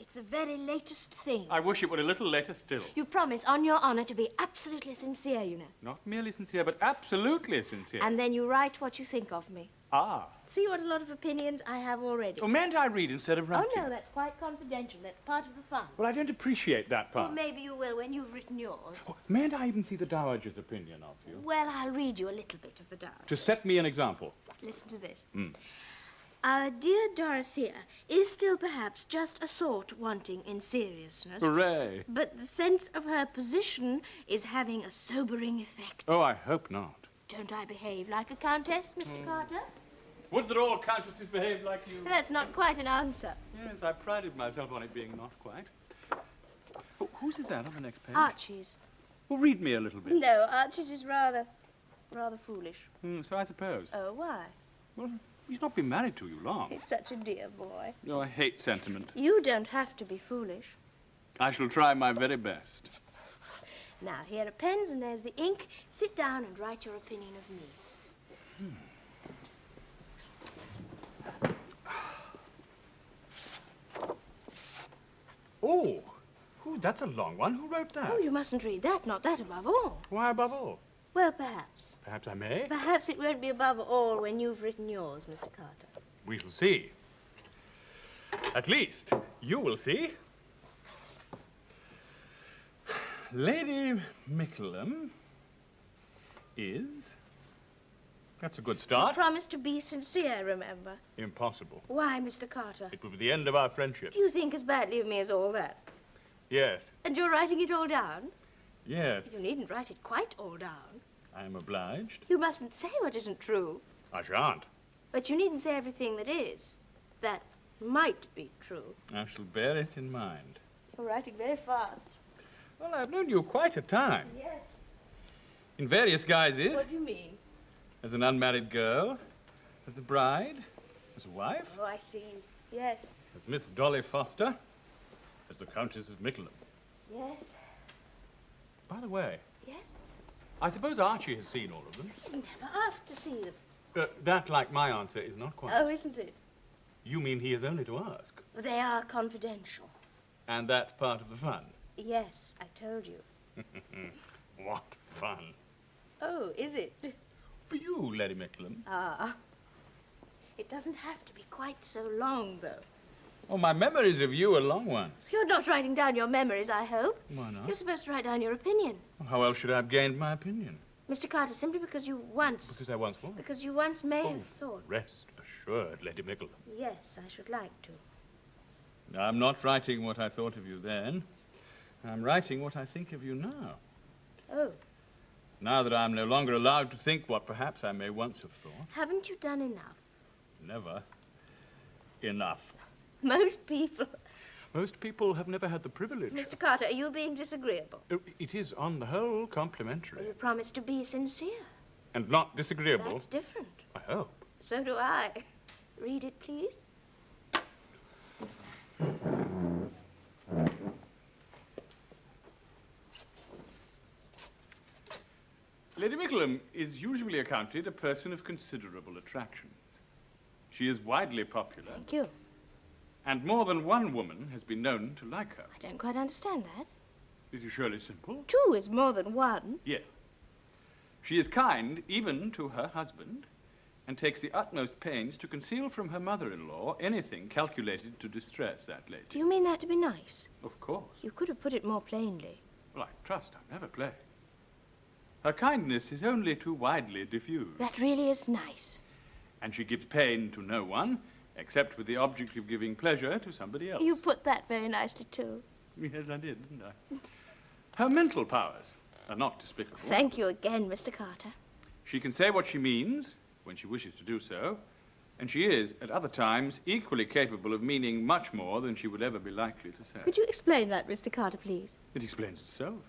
It's the very latest thing. I wish it were a little later still. You promise, on your honour, to be absolutely sincere, you know. Not merely sincere, but absolutely sincere. And then you write what you think of me. Ah. See what a lot of opinions I have already. Oh, mayn't I read instead of writing? Oh, no, that's quite confidential. That's part of the fun. Well, I don't appreciate that part. Well, maybe you will when you've written yours. Oh, mayn't I even see the Dowager's opinion of you? Well, I'll read you a little bit of the Dowager. To set me an example. Listen to this. Our dear Dorothea is still perhaps just a thought wanting in seriousness. Hooray. But the sense of her position is having a sobering effect. Oh, I hope not. Don't I behave like a countess, Mr. Carter? Would that all countesses behave like you? That's not quite an answer. Yes, I prided myself on it being not quite. Oh, whose is that on the next page? Archie's. Well, read me a little bit. No, Archie's is rather foolish. So I suppose. Oh, why? Well, he's not been married to you long. He's such a dear boy. Oh, I hate sentiment. You don't have to be foolish. I shall try my very best. Now, here are pens and there's the ink. Sit down and write your opinion of me. Oh, that's a long one. Who wrote that? Oh, you mustn't read that, not that above all. Why above all? Well, perhaps. Perhaps I may. Perhaps it won't be above all when you've written yours, Mr. Carter. We shall see. At least, you will see. Lady Miklham is... That's a good start. Promise to be sincere, remember. Impossible. Why, Mr. Carter? It will be the end of our friendship. Do you think as badly of me as all that? Yes. And you're writing it all down? Yes. You needn't write it quite all down. I am obliged. You mustn't say what isn't true. I shan't. But you needn't say everything that is. That might be true. I shall bear it in mind. You're writing very fast. Well, I've known you quite a time. Yes. In various guises. What do you mean? As an unmarried girl, as a bride, as a wife. Oh, I see. Yes. As Miss Dolly Foster, as the Countess of Miklham. Yes. By the way, Yes? I suppose Archie has seen all of them. He's never asked to see them. That, like my answer, is not quite. Oh, isn't it? You mean he has only to ask. They are confidential. And that's part of the fun. Yes, I told you. What fun. Oh, is it? For you, Lady Miklham. Ah. It doesn't have to be quite so long, though. Oh, my memories of you are long ones. You're not writing down your memories, I hope. Why not? You're supposed to write down your opinion. Well, how else should I have gained my opinion? Mr. Carter, simply because you once... Because I once was. Because you once may have thought... Rest assured, Lady Miklham. Yes, I should like to. I'm not writing what I thought of you then. I'm writing what I think of you now. Oh. Now that I'm no longer allowed to think what perhaps I may once have thought. Haven't you done enough? Never. Enough. Most people... Most people have never had the privilege. Mr. Carter, are you being disagreeable? It is, on the whole, complimentary. You promise to be sincere. And not disagreeable. That's different. I hope. So do I. Read it, please. Lady Miklham is usually accounted a person of considerable attractions. She is widely popular. Thank you. And more than one woman has been known to like her. I don't quite understand that. It is surely simple. 2 is more than 1. Yes. She is kind even to her husband and takes the utmost pains to conceal from her mother-in-law anything calculated to distress that lady. Do you mean that to be nice? Of course. You could have put it more plainly. Well, I trust I've never played. Her kindness is only too widely diffused. That really is nice. And she gives pain to no one, except with the object of giving pleasure to somebody else. You put that very nicely, too. Yes, I did, didn't I? Her mental powers are not despicable. Thank you again, Mr. Carter. She can say what she means, when she wishes to do so, and she is, at other times, equally capable of meaning much more than she would ever be likely to say. Could you explain that, Mr. Carter, please? It explains itself.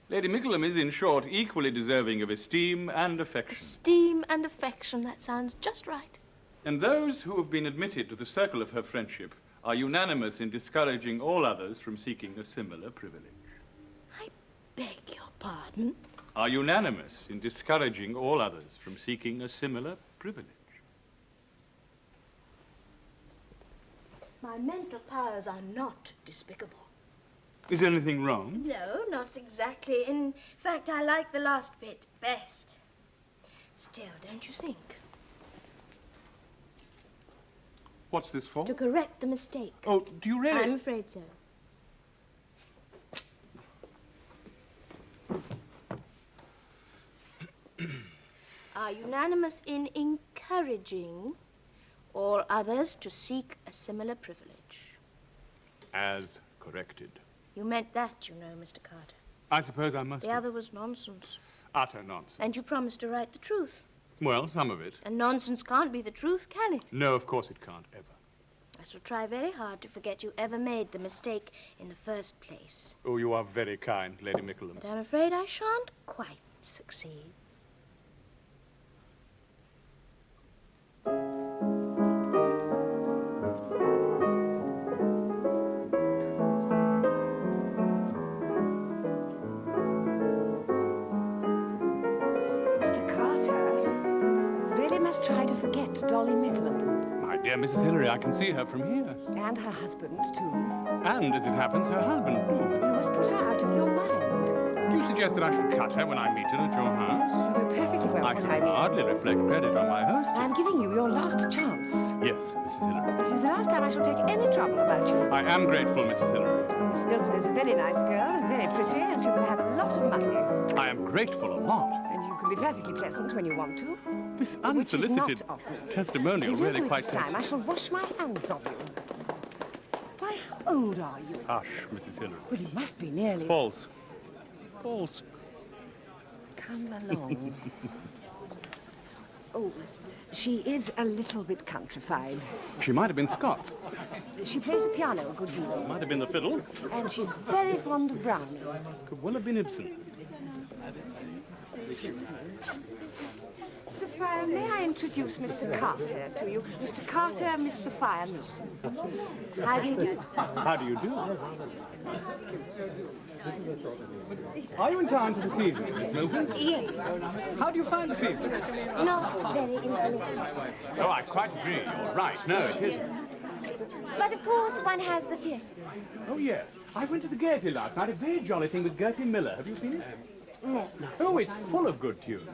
Lady Miklham is, in short, equally deserving of esteem and affection. Esteem and affection, that sounds just right. And those who have been admitted to the circle of her friendship are unanimous in discouraging all others from seeking a similar privilege. I beg your pardon? Are unanimous in discouraging all others from seeking a similar privilege. My mental powers are not despicable. Is anything wrong? No, not exactly. In fact, I like the last bit best. Still, don't you think? What's this for? To correct the mistake. Oh, do you really? I'm afraid so. Are unanimous in encouraging all others to seek a similar privilege. As corrected. You meant that, you know, Mr. Carter. I suppose I must. The other was nonsense. Utter nonsense. And you promised to write the truth. Well, some of it. And nonsense can't be the truth, can it? No, of course it can't, ever. I shall try very hard to forget you ever made the mistake in the first place. Oh, you are very kind, Lady Miklham. But I'm afraid I shan't quite succeed. Try to forget Dolly Miklham. My dear Mrs. Hillary, I can see her from here. And her husband, too. And, as it happens, her husband, too. You must put her out of your mind. Do you suggest that I should cut her when I meet her at your house? You know perfectly well I what should I mean. hardly reflect credit on my host. I'm giving you your last chance. Yes, Mrs. Hillary. This is the last time I shall take any trouble about you. I am grateful, Mrs. Hillary. Miss Milton is a very nice girl and very pretty, and she will have a lot of money. I am grateful a lot. And you can be perfectly pleasant when you want to. This unsolicited testimonial If you really do it quite this time, I shall wash my hands of you. Why, how old are you? Hush, Mrs. Hillary. Well, you must be nearly... False. False. Come along. Oh, she is a little bit countrified. She might have been Scots. She plays the piano a good deal. Might have been the fiddle. And she's very fond of Browning. Could well have been Ibsen. Sophia, may I introduce Mr. Carter to you? Mr. Carter, Miss Sophia Milton. How do you do? How do you do? Are you in town for the season, Miss Milton? Yes. How do you find the season? Not very influential. Oh, I quite agree. You're right. No, it isn't. But of course one has the theatre. Oh, yes. I went to the Gaiety last night. A very jolly thing with Gertie Miller. Have you seen it? No. Oh, it's full of good tunes.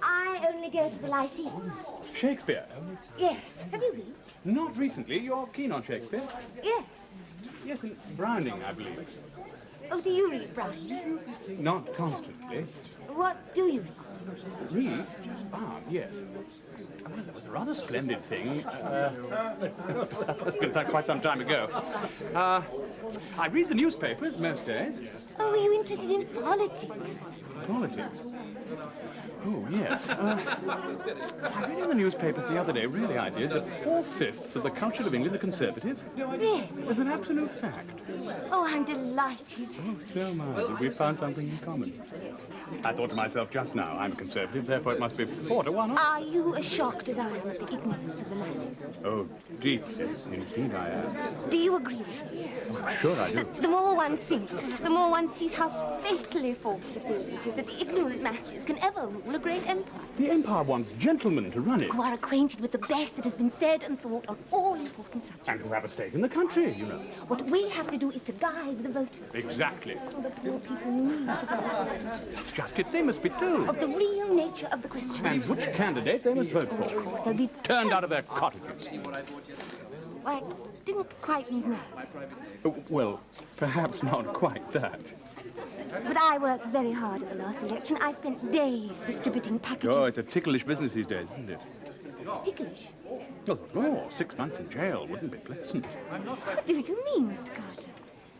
I only go to the Lyceum. Shakespeare? Yes. Have you been? Not recently. You're keen on Shakespeare? Yes. Yes, and Browning, I believe. Oh, do you read Browning? Not constantly. What do you read? Read? Ah, yes. Well, that was a rather splendid thing. That must have been quite some time ago. I read the newspapers most days. Oh, are you interested in politics? Politics? Oh, yes. I read in the newspapers the other day, really I did, that 4/5 of the culture of England are conservative. Really? As an absolute fact. Oh, I'm delighted. Oh, so am I. We've found something in common. I thought to myself just now, I'm conservative, therefore it must be 4-1. Are you as shocked as I am at the ignorance of the masses? Oh, deeply. Indeed I am. Do you agree with me? Oh, sure I do. The more one thinks, the more one sees how fatally false a thing it is that the ignorant masses can ever rule a great empire. The empire wants gentlemen to run it. Who are acquainted with the best that has been said and thought on all important subjects. And who have a stake in the country, you know. What we have to do is to guide the voters. Exactly. The poor people need to go That's just it. They must be told. of the real nature of the questions. And which candidate they must vote for. Of course, they'll be Turned out of their cottages. Well, I didn't quite mean that. Oh, well, perhaps not quite that. But I worked very hard at the last election. I spent days distributing packages. Oh, it's a ticklish business these days, isn't it? Ticklish. Oh, 6 months in jail wouldn't be pleasant. What do you mean, Mr. Carter?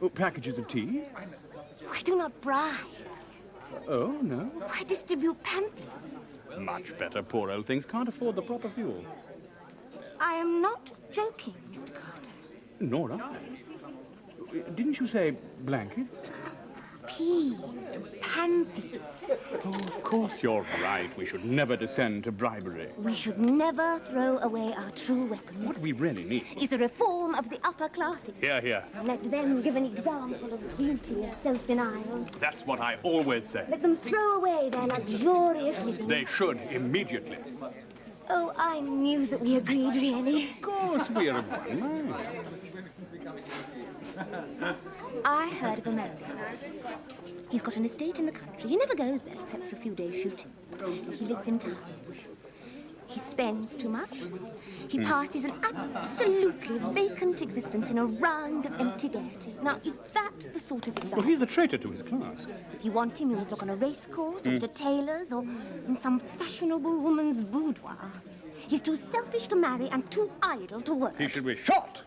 Oh, packages of tea? I do not bribe. Oh, no. I distribute pamphlets. Much better. Poor old things can't afford the proper fuel. I am not joking, Mr. Carter. Nor I. Didn't you say blankets? Pamphlets. Oh, of course you're right. We should never descend to bribery. We should never throw away our true weapons. What we really need Is a reform of the upper classes. Here, here. Let them give an example of duty and self-denial. That's what I always say. Let them throw away their luxurious living. They should immediately. Oh, I knew that we agreed, really. Of course, we're of one mind. I heard of a man. He's got an estate in the country. He never goes there except for a few days shooting. He lives in town. He spends too much. He passes an absolutely vacant existence in a round of empty gaiety. Now, is that the sort of example? Well, he's a traitor to his class. If you want him, you must look on a race course, or at a tailor's, or in some fashionable woman's boudoir. He's too selfish to marry and too idle to work. He should be shot.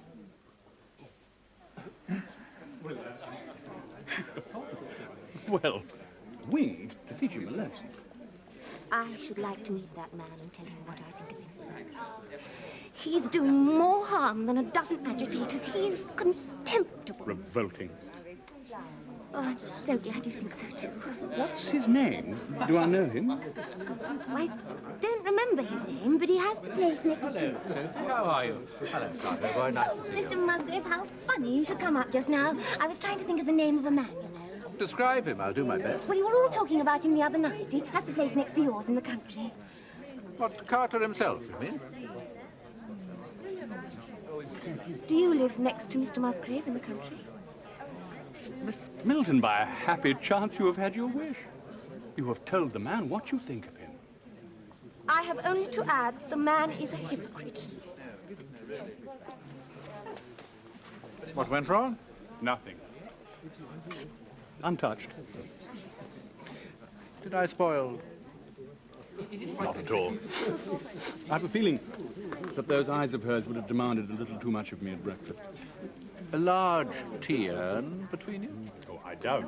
Well, winged to teach him a lesson. I should like to meet that man and tell him what I think of him. He's doing more harm than a dozen agitators. He's contemptible. Revolting. Oh, I'm so glad you think so, too. What's his name? Do I know him? I don't remember his name, but he has the place next to you. Sophie, how are you? Hello, Carter. Very nice to see you. Mr. Musgrave, how funny you should come up just now. I was trying to think of the name of a man, you know. Describe him. I'll do my best. Well, you were all talking about him the other night. He has the place next to yours in the country. What, Carter himself, you mean? Do you live next to Mr. Musgrave in the country? Miss Milton, by a happy chance you have had your wish. You have told the man what you think of him. I have only to add the man is a hypocrite. What went wrong? Nothing. Untouched. Did I spoil? Not at all. I have a feeling that those eyes of hers would have demanded a little too much of me at breakfast. A large tea urn between you? Oh, I doubt.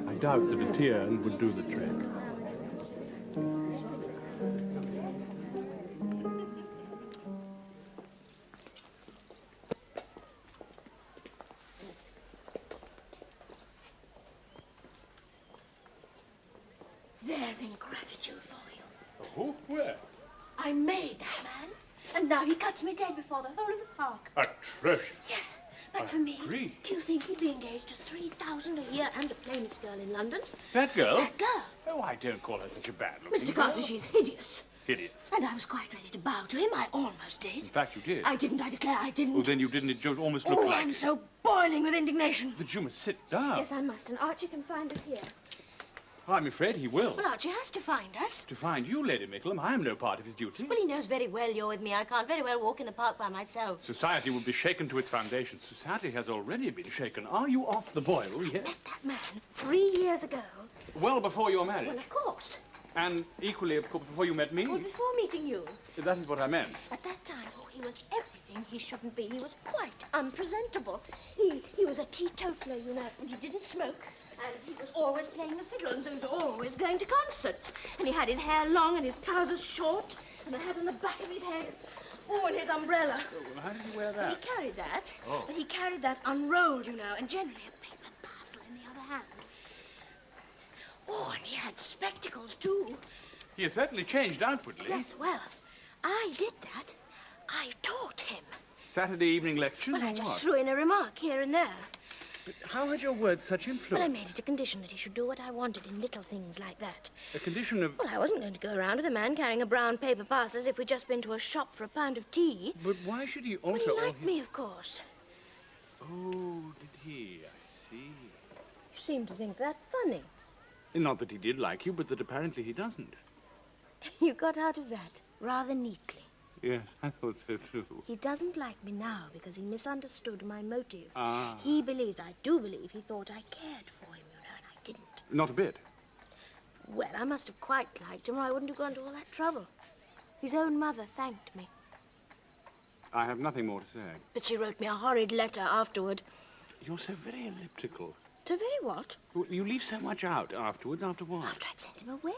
I doubt that a tea urn would do the trick. There's ingratitude for you. Who? Where? I made that man, and now he cuts me dead before the whole of the park. Atrocious. Yes, but for me, Agree. do you think he'd be engaged to 3,000 a year and the plainest girl in London? That girl? That girl. Oh, I don't call her such a bad looking Mr. Carter, she's hideous. Hideous. And I was quite ready to bow to him. I almost did. In fact, you did. I didn't, I declare I didn't. Well, then you didn't. It just almost looked Oh, like I'm it. so boiling with indignation. But you must sit down. Yes, I must, and Archie can find us here. I'm afraid he will. Well, Archie has to find us. To find you, Lady Miklham, I am no part of his duty. Well, he knows very well you're with me. I can't very well walk in the park by myself. Society will be shaken to its foundations. Society has already been shaken. Are you off the boil yet? Met that man 3 years ago. Well before your marriage. Well, of course. And equally, of course, before you met me. Well, before meeting you. That is what I meant. At that time, oh, he was everything he shouldn't be. He was quite unpresentable. He was a teetotaler, you know, and he didn't smoke. And he was always playing the fiddle, and so he was always going to concerts. And he had his hair long and his trousers short, and the hat on the back of his head. Oh, and his umbrella. Oh, well, how did he wear He that? carried that, but he carried that unrolled, you know, and generally a paper parcel in the other hand. Oh, and he had spectacles, too. He has certainly changed outwardly. Yes, well, I did that. I taught him. Saturday evening lectures Well, or I just what? threw in a remark here and there. But how had your words such influence? Well, I made it a condition that he should do what I wanted in little things like that. A condition of... Well, I wasn't going to go around with a man carrying a brown paper pass as if we'd just been to a shop for a pound of tea. But why should he Well, alter he all liked his... me, of course. Oh, did he? I see. You seem to think that funny. Not that he did like you, but that apparently he doesn't. You got out of that rather neatly. Yes, I thought so too. He doesn't like me now because he misunderstood my motive. Ah. He believes, I do believe, he thought I cared for him, you know, and I didn't. Not a bit. Well, I must have quite liked him or I wouldn't have gone to all that trouble. His own mother thanked me. I have nothing more to say. But she wrote me a horrid letter afterward. You're so very elliptical. So very what? You leave so much out afterwards. After what? After I'd sent him away.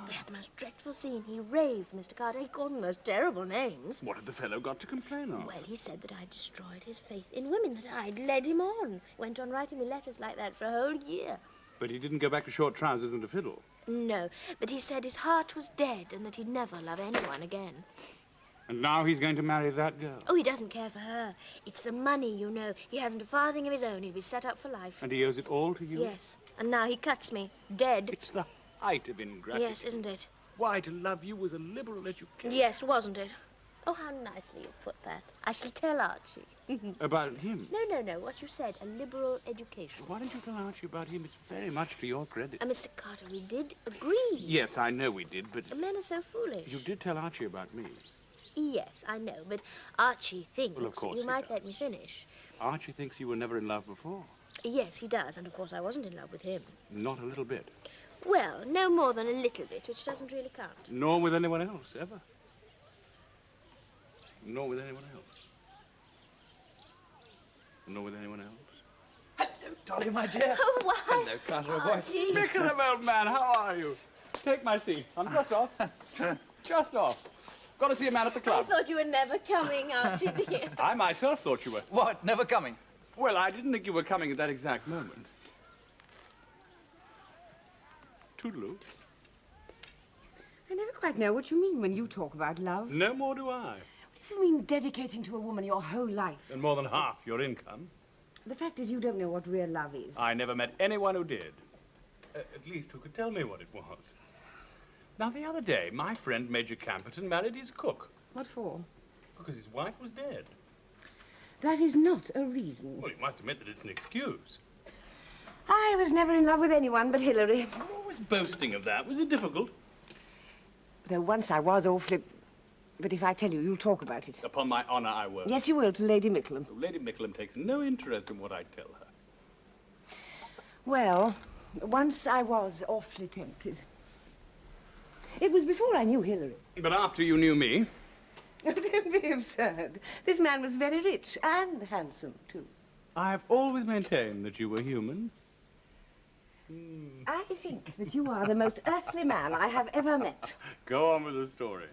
We had the most dreadful scene. He raved, Mr. Carter. He called me the most terrible names. What had the fellow got to complain of? Well, he said that I'd destroyed his faith in women, that I'd led him on. Went on writing me letters like that for a whole year. But he didn't go back to short trousers and a fiddle. No, but he said his heart was dead and that he'd never love anyone again. And now he's going to marry that girl. Oh, he doesn't care for her. It's the money, you know. He hasn't a farthing of his own. He'll be set up for life. And he owes it all to you? Yes. And now he cuts me, dead. It's the height of ingratitude. Yes, isn't it? Why, to love you was a liberal education. Yes, wasn't it? Oh, how nicely you put that. I shall tell Archie. About him? No, what you said, a liberal education. Why don't you tell Archie about him? It's very much to your credit. Mr. Carter, we did agree. Yes, I know we did, but... Men are so foolish. You did tell Archie about me. Yes, I know, but Archie thinks... Well, of course you he might does. let me finish. Archie thinks you were never in love before. Yes, he does, and of course I wasn't in love with him. Not a little bit. Well, no more than a little bit, which doesn't really count. Nor with anyone else, ever. Nor with anyone else. Nor with anyone else. Hello, Dolly, my dear. Oh, why? Hello, Carter, boy. Archie. Miklham, old man, how are you? Take my seat. I'm just off. Just off. Got to see a man at the I club. thought you were never coming, Archie, dear. I myself thought you were. What? Never coming? Well, I didn't think you were coming at that exact moment. Toodaloo. I never quite know what you mean when you talk about love. No more do I. If you mean dedicating to a woman your whole life. And more than half your income. The fact is you don't know what real love is. I never met anyone who did. At least who could tell me what it was. Now, the other day, my friend Major Campton married his cook. What for? Because his wife was dead. That is not a reason. Well, you must admit that it's an excuse. I was never in love with anyone but Hilary. You're always boasting of that. Was it difficult? Though once I was awfully... But if I tell you, you'll talk about it. Upon my honor, I won't. Yes, you will, to Lady Miklham. Lady Miklham takes no interest in what I tell her. Well, once I was awfully tempted. It was before I knew Hilary. But after you knew me, Oh, don't be absurd. This man was very rich and handsome, too. I've always maintained that you were human. I think that you are the most earthly man I have ever met. Go on with the story.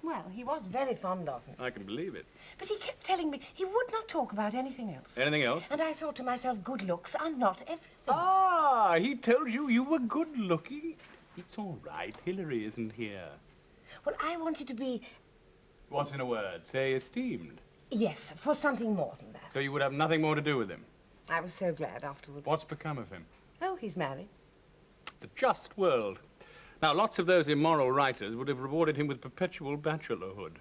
Well, he was very fond of me. I can believe it. But he kept telling me he would not talk about anything else. Anything else? And I thought to myself, good looks are not everything. Ah, he told you you were good looking. It's all right. Hilary isn't here. Well, I wanted to be, What's in a word? Say esteemed. yes, for something more than that. So you would have nothing more to do with him. I was so glad afterwards. What's become of him? Oh, he's married. The just world. Now, lots of those immoral writers would have rewarded him with perpetual bachelorhood.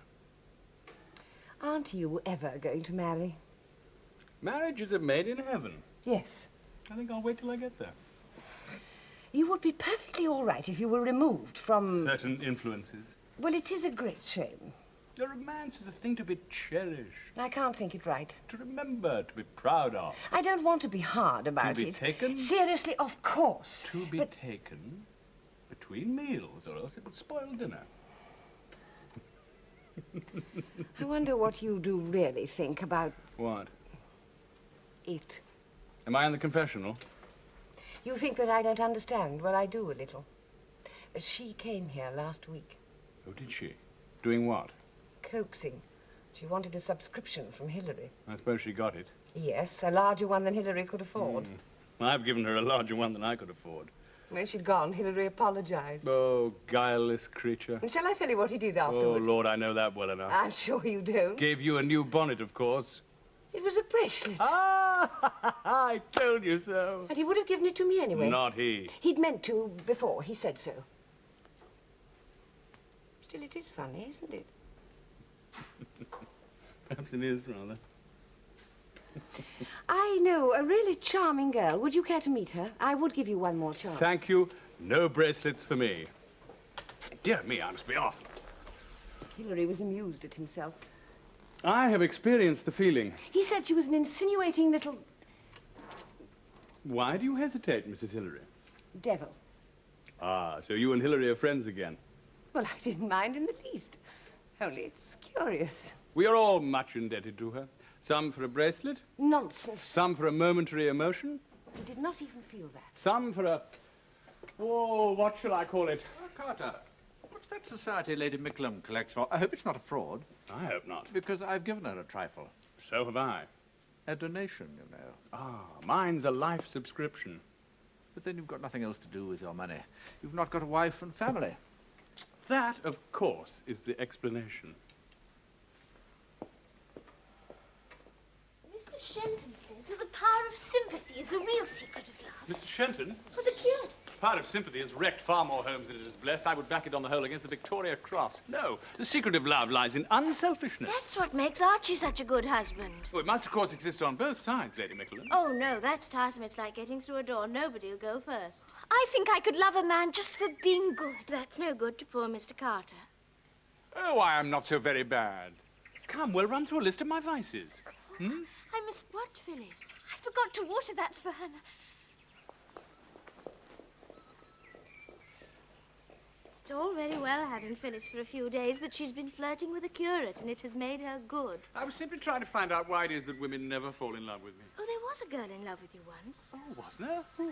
Aren't you ever going to marry? Marriage is a maid in heaven. Yes. I think I'll wait till I get there. You would be perfectly all right if you were removed from... Certain influences. Well, it is a great shame. The romance is a thing to be cherished, I can't think it right. to remember, to be proud of. I don't want to be hard about To be it. taken? Seriously, of course. To be But taken between meals, or else it would spoil dinner. I wonder what you do really think about What? it. Am I in the confessional? You think that I don't understand? Well, I do a little. She came here last week, Oh, did she? Doing what? coaxing. She wanted a subscription from Hilary. I suppose she got it. Yes, a larger one than Hilary could afford. I've given her a larger one than I could afford. When she'd gone, Hilary apologized. Oh, guileless creature. And shall I tell you what he did Oh, afterwards? Lord, I know that well enough. I'm sure you don't. Gave you a new bonnet, of course. It was a bracelet. Ah, I told you so. And he would have given it to me anyway. Not he. He'd meant to before. He said so. Still, it is funny, isn't it? Perhaps it is, rather. I know a really charming girl. Would you care to meet her? I would give you one more chance. Thank you. No bracelets for me. Dear me, I must be off. Hilary was amused at himself. I have experienced the feeling. He said she was an insinuating little Why do you hesitate, Mrs. Hilary? devil. Ah, so you and Hilary are friends again. Well, I didn't mind in the least. Only it's curious. We are all much indebted to her. Some for a bracelet, Nonsense. some for a momentary emotion, He did not even feel that. some for a... Oh, what shall I call it? Carter, what's that society Lady Miklham collects for? I hope it's not a fraud, I hope not. because I've given her a trifle. So have I. A donation, you know. Ah, mine's a life subscription. But then you've got nothing else to do with your money. You've not got a wife and family. That, of course, is the explanation. Mr. Shenton says that the power of sympathy is the real secret of love. Mr. Shenton, For the curate. part of sympathy has wrecked far more homes than it has blessed. I would back it on the whole against the Victoria Cross. No, the secret of love lies in unselfishness. That's what makes Archie such a good husband. Oh, it must, of course, exist on both sides, Lady Miklham. Oh, no, that's tiresome. It's like getting through a door. Nobody'll go first. I think I could love a man just for being good. That's no good to poor Mr. Carter. Oh, I am not so very bad. Come, we'll run through a list of my vices. I must... What, Phyllis? I forgot to water that fern. It's all very well having Phyllis for a few days, but she's been flirting with a curate, and it has made her good. I was simply trying to find out why it is that women never fall in love with me. Oh, there was a girl in love with you once. Oh, wasn't there? Who?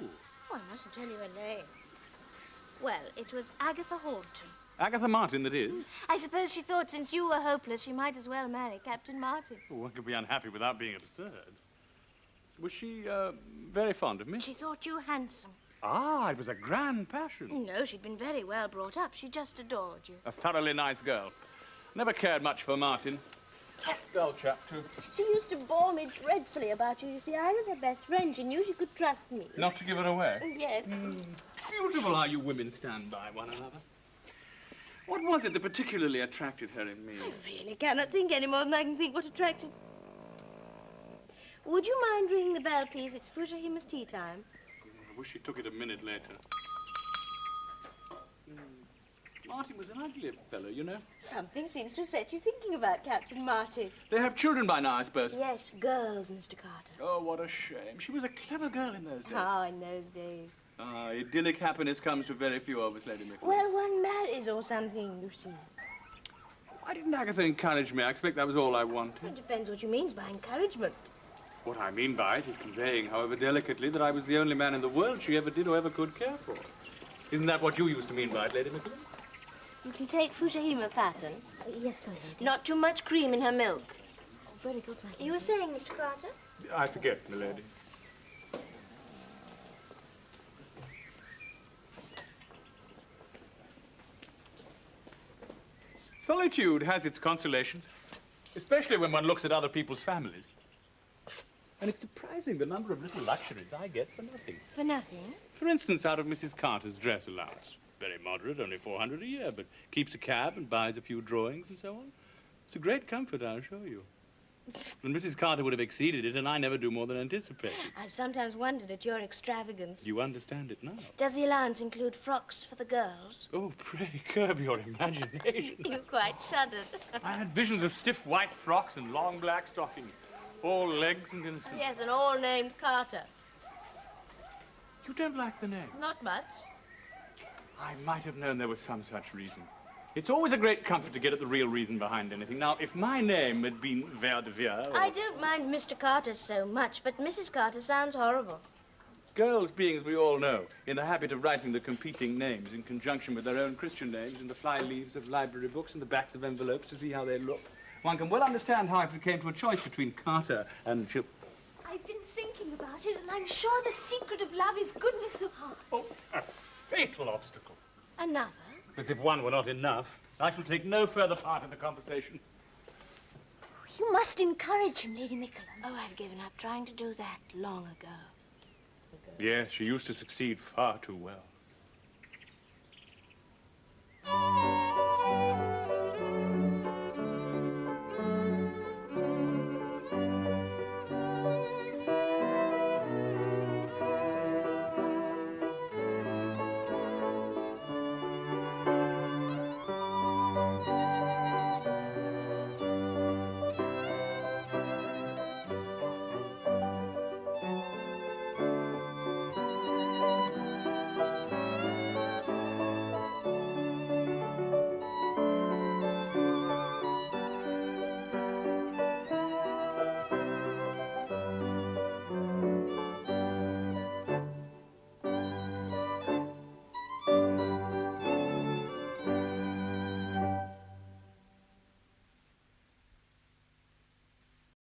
Oh, I mustn't tell you her name. Well, it was Agatha Horton. Agatha Martin, that is. I suppose she thought since you were hopeless, she might as well marry Captain Martin. Oh, one could be unhappy without being absurd. Was she, very fond of me? She thought you handsome. Ah, it was a grand passion. No, she'd been very well brought up. She just adored you. A thoroughly nice girl. Never cared much for Martin. Dull chap, too. She used to bore me dreadfully about you. You see, I was her best friend. She knew she could trust me. Not to give her away. Yes. Beautiful how you women stand by one another. What was it that particularly attracted her in me? I really cannot think any more than I can think what attracted... Would you mind ringing the bell, please? It's Fujihima's tea time. I wish she took it a minute later. Martin was an ugly fellow, you know. Something seems to have set you thinking about Captain Martin. They have children by now, I suppose. Yes, girls, Mr. Carter. Oh, what a shame. She was a clever girl in those days. Oh, in those days. Ah, idyllic happiness comes to very few of us, Lady Miklham. Well, one marries or something, you see. Why didn't Agatha encourage me? I expect that was all I wanted. It depends what you mean by encouragement. What I mean by it is conveying, however delicately, that I was the only man in the world she ever did or ever could care for. Isn't that what you used to mean by it, Lady Miklham? You can take Fushihima pattern. Yes, my lady. Not too much cream in her milk. Oh, very good, my lady. You were saying, Mr. Carter? I forget, milady. Solitude has its consolations, especially when one looks at other people's families. And it's surprising the number of little luxuries I get for nothing. For nothing? For instance, out of Mrs. Carter's dress allowance. Very moderate, only $400 a year, but keeps a cab and buys a few drawings and so on. It's a great comfort, I'll show you. And Mrs. Carter would have exceeded it, and I never do more than anticipated. I've sometimes wondered at your extravagance. You understand it now. Does the allowance include frocks for the girls? Oh, pray curb your imagination. You quite shuddered. I had visions of stiff white frocks and long black stockings, all legs and innocence. Yes, and all named Carter. You don't like the name? Not much. I might have known there was some such reason. It's always a great comfort to get at the real reason behind anything. Now, if my name had been Vere de Vere... I don't mind Mr. Carter so much, but Mrs. Carter sounds horrible. Girls being, as we all know, in the habit of writing the competing names in conjunction with their own Christian names in the fly leaves of library books and the backs of envelopes to see how they look. One can well understand how if it came to a choice between Carter and... I've been thinking about it, and I'm sure the secret of love is goodness of heart. Oh, a fatal obstacle. Another? As if one were not enough, I shall take no further part in the conversation. You must encourage him, Lady Miklham. Oh, I've given up trying to do that long ago. Yes, she used to succeed far too well.